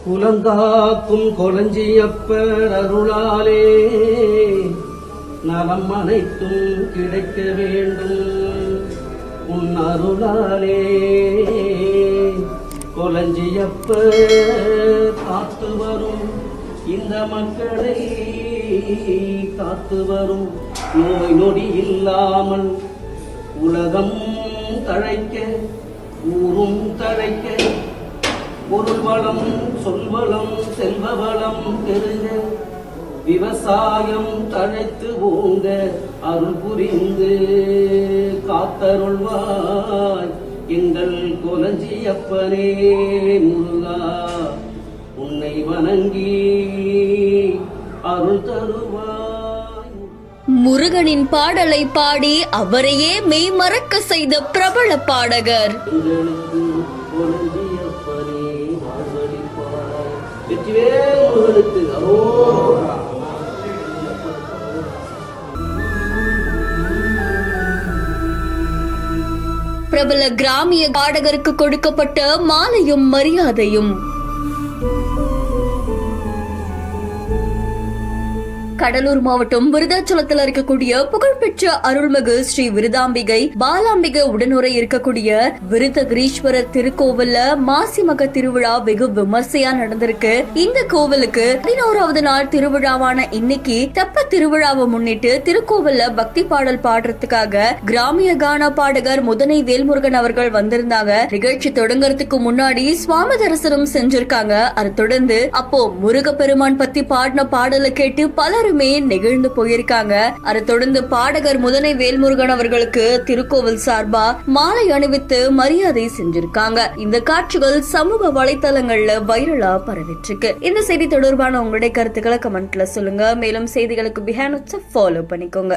குலங்காக்கும் கொளஞ்சியப்பர் அருளாலே நலம் அனைத்தும் கிடைக்க வேண்டும் உன் அருளாலே. கொளஞ்சியப்பர் காத்து வரும் இந்த மக்களை காத்து வரும் நோய் நொடி இல்லாமல் உலகம் தழைக்க ஊரும் தழைக்க பொருள் வளம் சொல்வளம் செல்வ வளம் பெருக விவசாயம் தழைத்து ஓங்க அருள் புரிந்து காத்தருள்வாய் எங்கள் கொளஞ்சியப்பனே முருகா. உன்னை வணங்கி அருள் தருவாய். முருகனின் பாடலை பாடி அவரையே மெய்மறக்க செய்த பிரபல பாடகர். பிரபல கிராமிய பாடகருக்கு கொடுக்கப்பட்ட மாலையும் மரியாதையும். கடலூர் மாவட்டம் விருதாச்சலத்தில் இருக்கக்கூடிய புகழ்பெற்ற அருள்மிகு ஸ்ரீ விருதாம்பிகை பாலாம்பிகை உடனுரை இருக்கக்கூடிய விருதகிரீஸ்வரர் திருக்கோவில்ல மாசி மக திருவிழா வெகு விமர்சையா நடந்திருக்கு. இந்த கோவிலுக்கு 11வது நாள் திருவிழாவான இன்னைக்கு தெப்ப திருவிழாவை முன்னிட்டு திருக்கோவில்ல பக்தி பாடல் பாடுறதுக்காக கிராமிய கான பாடகர் முதனை வேல்முருகன் அவர்கள் வந்திருந்தாங்க. நிகழ்ச்சி தொடங்குறதுக்கு முன்னாடி சுவாமி தரிசனம் செஞ்சிருக்காங்க. அதை தொடர்ந்து அப்போ முருகப்பெருமான் பத்தி பாடின பாடலை கேட்டு பலர் நெகிழ்ந்து போயிருக்காங்க. அதை தொடர்ந்து பாடகர் முதனை வேல்முருகன் அவர்களுக்கு திருக்கோவில் சார்பா மாலை அணிவித்து மரியாதை செஞ்சிருக்காங்க. இந்த காட்சிகள் சமூக வலைதளங்கள்ல வைரலா பரவிட்டு. இந்த செய்தி தொடர்பான உங்களுடைய கருத்துக்களை கமெண்ட்ல சொல்லுங்க. மேலும் செய்திகளுக்கு பிஹேண்ட் ஃபாலோ பண்ணிக்கோங்க.